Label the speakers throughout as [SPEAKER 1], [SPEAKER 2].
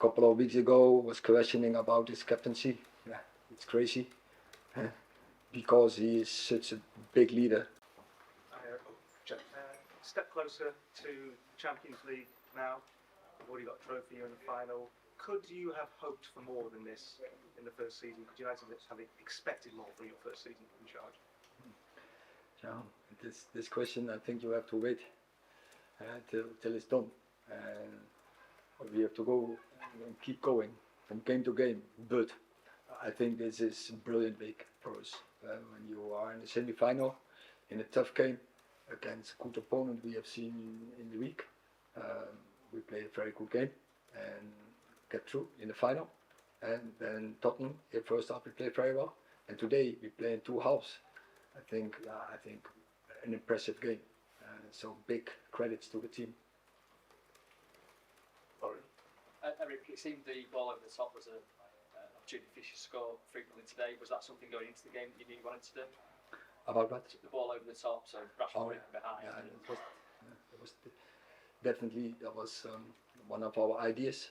[SPEAKER 1] couple of weeks ago was questioning about his captaincy. Yeah, it's crazy because he is such a big leader.
[SPEAKER 2] Step closer to Champions League now. You've already got a trophy in the final. Could you have hoped for more than this in the first season? Could United have expected more from your first season in charge?
[SPEAKER 1] Yeah, this question, I think you have to wait till it's done. We have to go and keep going from game to game. But I think this is a brilliant week for us. When you are in the semi-final, in a tough game against a good opponent we have seen in the week, we played a very good game and get through in the final. And then Tottenham, in first half we played very well. And today we play in two halves. I think an impressive game. So big credits to the team.
[SPEAKER 3] Erik, it seemed the ball over the top was an opportunity for you to score frequently today. Was that something going into the game that you knew you wanted to do?
[SPEAKER 1] About what?
[SPEAKER 3] The ball over the top, so Rashford behind.
[SPEAKER 1] Yeah, that was one of our ideas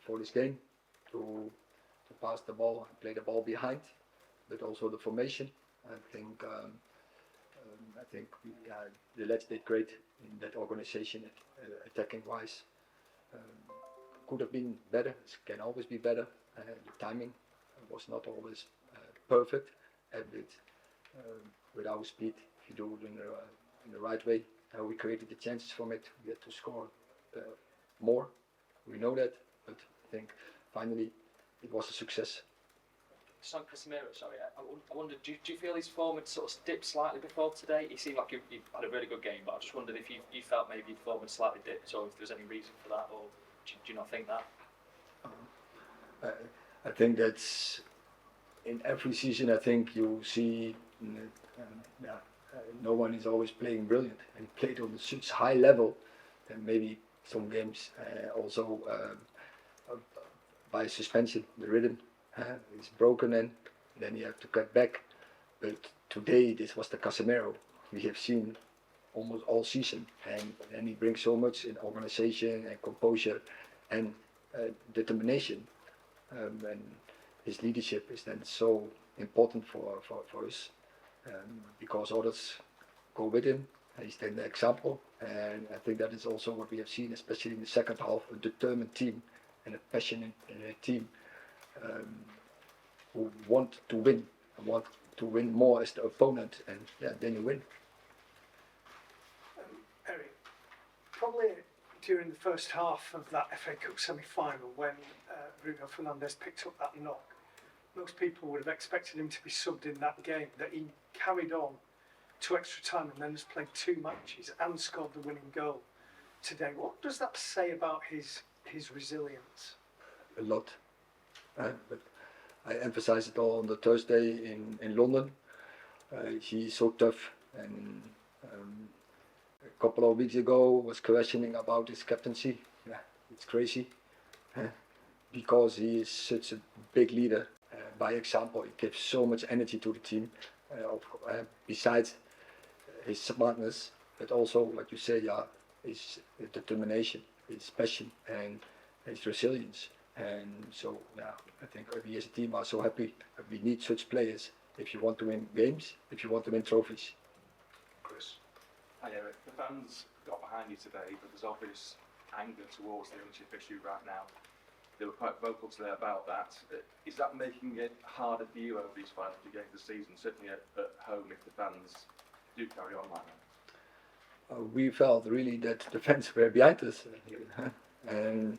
[SPEAKER 1] for this game, to pass the ball and play the ball behind, but also the formation. I think the lads did great in that organization, attacking wise. Could have been better, can always be better. The timing was not always perfect, with our speed, if you do it in the right way. We created the chances from it. We had to score more. We know that, but I think finally it was a success.
[SPEAKER 3] Son Casemiro, sorry, I wondered, do you feel his form had sort of dipped slightly before today? He seemed like he had a really good game, but I just wondered if you felt maybe his form had slightly dipped, or if there's any reason for that, or do you not think that?
[SPEAKER 1] I think that's in every season. I think you see no one is always playing brilliant, and he played on such high level, and maybe some games also by suspension, the rhythm is broken, and then you have to cut back. But today this was the Casemiro we have seen almost all season, and he brings so much in organization and composure and determination, and his leadership is then so important for us, because others go with him. He's then the example, and I think that is also what we have seen, especially in the second half, a determined team and a passionate team who want to win more as the opponent, and then you win.
[SPEAKER 4] Erik, probably during the first half of that FA Cup semi-final, when Bruno Fernandes picked up that knock, most people would have expected him to be subbed in that game, that he carried on to extra time and then has played 2 matches and scored the winning goal today. What does that say about his resilience?
[SPEAKER 1] A lot, but I emphasized it all on the Thursday in London. He's so tough, and a couple of weeks ago was questioning about his captaincy. Yeah, it's crazy because he is such a big leader. By example, he gives so much energy to the team. Besides his smartness, but also, like you say, his determination, his passion, and his resilience. And so, I think we as a team are so happy. We need such players if you want to win games, if you want to win trophies.
[SPEAKER 2] Chris. Hi Erik. The fans got behind you today, but there's obvious anger towards the ownership issue right now. They were quite vocal today about that. Is that making it harder for you over these final few games of the season, certainly at home, if the fans do carry on like that?
[SPEAKER 1] We felt really that the fans were behind us, and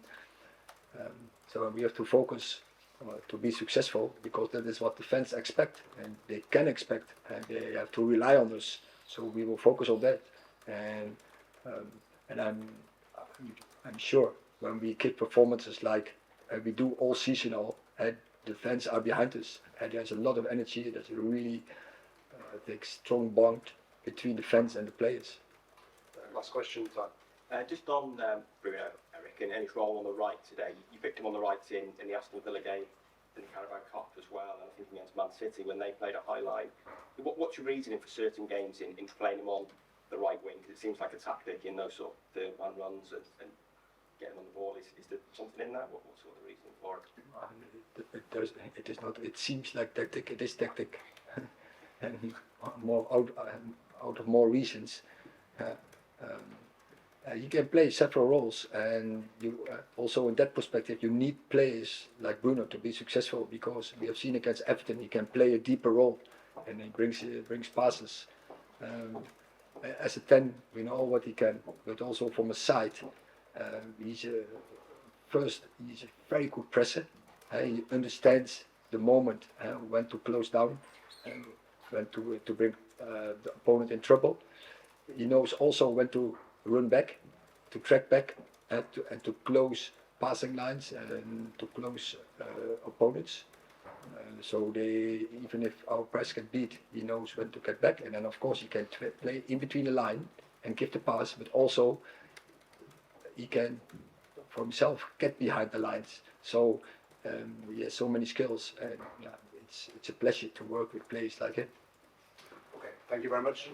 [SPEAKER 1] so we have to focus to be successful, because that is what the fans expect, and they can expect, and they have to rely on us. So we will focus on that, and I'm sure when we keep performances like we do all seasonal, and the fans are behind us, and there's a lot of energy. There's a really strong bond between the fans and the players.
[SPEAKER 5] Last question time. Just on Bruno, Erik, and his role on the right today. You picked him on the right in the Aston Villa game, in the Carabao Cup as well, and I think against Man City when they played a high line. What's your reasoning for certain games in playing him on the right wing? Because it seems like a tactic in those sort of third man runs and getting on the ball. Is there something in that? What sort of reason for it?
[SPEAKER 1] It is not. It seems like tactic. It is tactic, and more out of more reasons. You can play several roles, and you also in that perspective you need players like Bruno to be successful, because we have seen against Everton he can play a deeper role, and he brings passes. As a 10, we know what he can, but also from a side, he's a very good presser. He understands the moment when to close down and when to bring the opponent in trouble. He knows also when to run back, to track back, and to close passing lines and to close opponents. So even if our press get beat, he knows when to get back, and then of course he can play in between the line and give the pass, but also he can for himself get behind the lines. So he has so many skills, and it's a pleasure to work with players like him.
[SPEAKER 6] Okay, thank you very much.